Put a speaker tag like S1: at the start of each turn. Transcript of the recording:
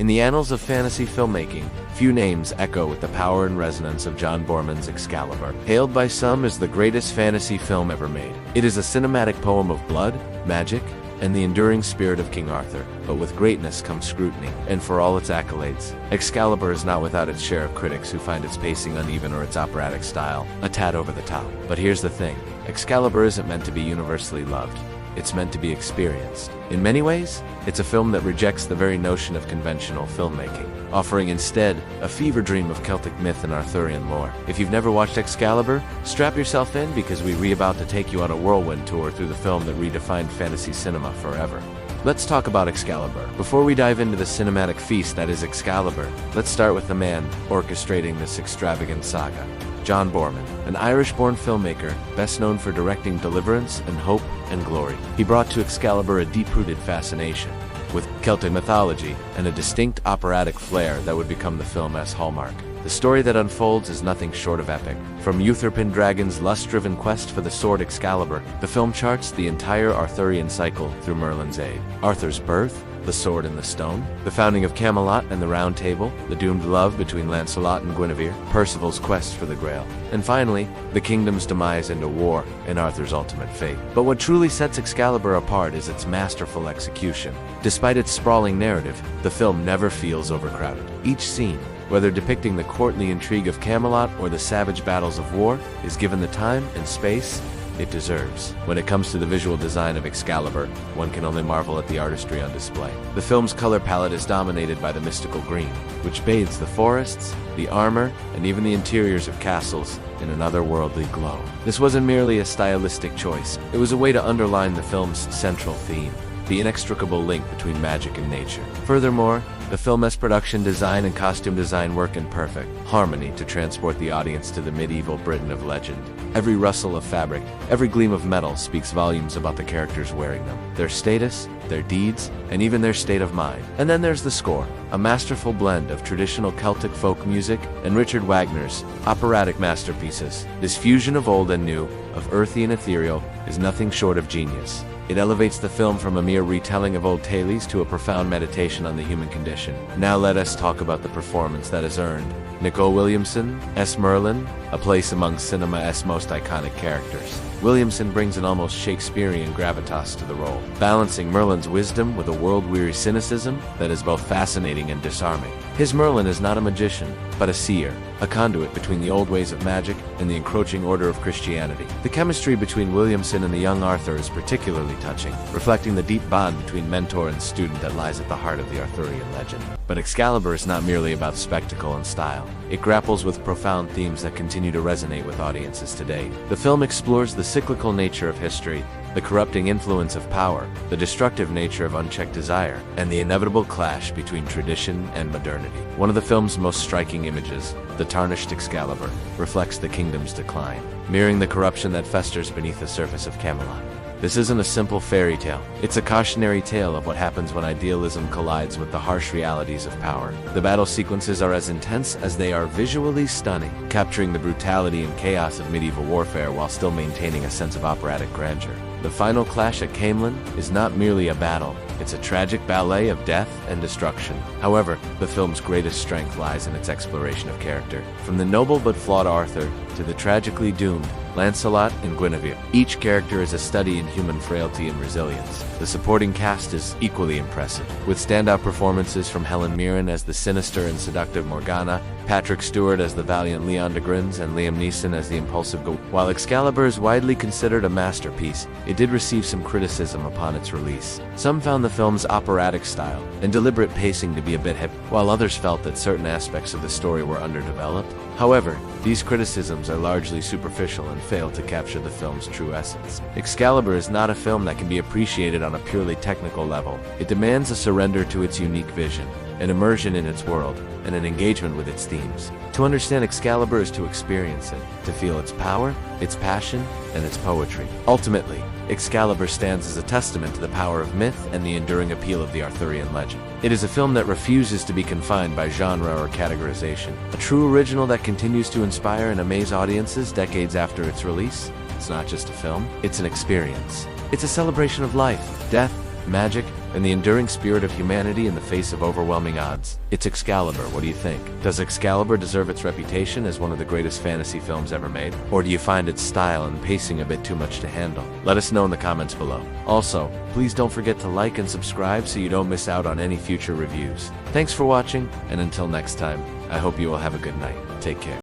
S1: In the annals of fantasy filmmaking, few names echo with the power and resonance of John Boorman's Excalibur. Hailed by some as the greatest fantasy film ever made, it is a cinematic poem of blood, magic, and the enduring spirit of King Arthur. But with greatness comes scrutiny, and for all its accolades, Excalibur is not without its share of critics who find its pacing uneven or its operatic style a tad over the top. But here's the thing, Excalibur isn't meant to be universally loved. It's meant to be experienced. In many ways, it's a film that rejects the very notion of conventional filmmaking, offering instead a fever dream of Celtic myth and Arthurian lore. If you've never watched Excalibur, strap yourself in because we're about to take you on a whirlwind tour through the film that redefined fantasy cinema forever. Let's talk about Excalibur. Before we dive into the cinematic feast that is Excalibur, let's start with the man orchestrating this extravagant saga. John Boorman, an Irish-born filmmaker, best known for directing Deliverance and Hope and Glory. He brought to Excalibur a deep-rooted fascination with Celtic mythology and a distinct operatic flair that would become the film's hallmark. The story that unfolds is nothing short of epic. From Uther Pendragon's lust-driven quest for the sword Excalibur, the film charts the entire Arthurian cycle through Merlin's aid. Arthur's birth, the sword and the stone, the founding of Camelot and the Round Table, the doomed love between Lancelot and Guinevere, Percival's quest for the Grail, and finally, the kingdom's demise into war and Arthur's ultimate fate. But what truly sets Excalibur apart is its masterful execution. Despite its sprawling narrative, the film never feels overcrowded. Each scene, whether depicting the courtly intrigue of Camelot or the savage battles of war, is given the time and space it deserves. When it comes to the visual design of Excalibur, one can only marvel at the artistry on display. The film's color palette is dominated by the mystical green, which bathes the forests, the armor, and even the interiors of castles in an otherworldly glow. This wasn't merely a stylistic choice, it was a way to underline the film's central theme, the inextricable link between magic and nature. Furthermore, the film's production design and costume design work in perfect harmony to transport the audience to the medieval Britain of legend. Every rustle of fabric, every gleam of metal speaks volumes about the characters wearing them, their status, their deeds, and even their state of mind. And then there's the score, a masterful blend of traditional Celtic folk music and Richard Wagner's operatic masterpieces. This fusion of old and new, of earthy and ethereal, is nothing short of genius. It elevates the film from a mere retelling of old tales to a profound meditation on the human condition. Now let us talk about the performance that has earned Nicole Williamson, S. Merlin, a place among cinema's most iconic characters. Williamson brings an almost Shakespearean gravitas to the role, balancing Merlin's wisdom with a world-weary cynicism that is both fascinating and disarming. His Merlin is not a magician, but a seer, a conduit between the old ways of magic and the encroaching order of Christianity. The chemistry between Williamson and the young Arthur is particularly touching, reflecting the deep bond between mentor and student that lies at the heart of the Arthurian legend. But Excalibur is not merely about spectacle and style. It grapples with profound themes that continue to resonate with audiences today. The film explores the cyclical nature of history, the corrupting influence of power, the destructive nature of unchecked desire, and the inevitable clash between tradition and modernity. One of the film's most striking images, the tarnished Excalibur, reflects the kingdom's decline, mirroring the corruption that festers beneath the surface of Camelot. This isn't a simple fairy tale. It's a cautionary tale of what happens when idealism collides with the harsh realities of power. The battle sequences are as intense as they are visually stunning, capturing the brutality and chaos of medieval warfare while still maintaining a sense of operatic grandeur. The final clash at Camelot is not merely a battle, it's a tragic ballet of death and destruction. However, the film's greatest strength lies in its exploration of character. From the noble but flawed Arthur to the tragically doomed Lancelot and Guinevere, each character is a study in human frailty and resilience. The supporting cast is equally impressive, with standout performances from Helen Mirren as the sinister and seductive Morgana, Patrick Stewart as the valiant Leon de Grins, and Liam Neeson as the impulsive Gawain. While Excalibur is widely considered a masterpiece, it did receive some criticism upon its release. Some found the film's operatic style and deliberate pacing to be a bit heavy, while others felt that certain aspects of the story were underdeveloped. However, these criticisms are largely superficial and fail to capture the film's true essence. Excalibur is not a film that can be appreciated on a purely technical level. It demands a surrender to its unique vision, an immersion in its world, and an engagement with its themes. To understand Excalibur is to experience it, to feel its power, its passion, and its poetry. Ultimately, Excalibur stands as a testament to the power of myth and the enduring appeal of the Arthurian legend. It is a film that refuses to be confined by genre or categorization, a true original that continues to inspire and amaze audiences decades after its release. It's not just a film, it's an experience. It's a celebration of life, death, magic, and the enduring spirit of humanity in the face of overwhelming odds. It's Excalibur, what do you think? Does Excalibur deserve its reputation as one of the greatest fantasy films ever made? Or do you find its style and pacing a bit too much to handle? Let us know in the comments below. Also, please don't forget to like and subscribe so you don't miss out on any future reviews. Thanks for watching, and until next time, I hope you all have a good night. Take care.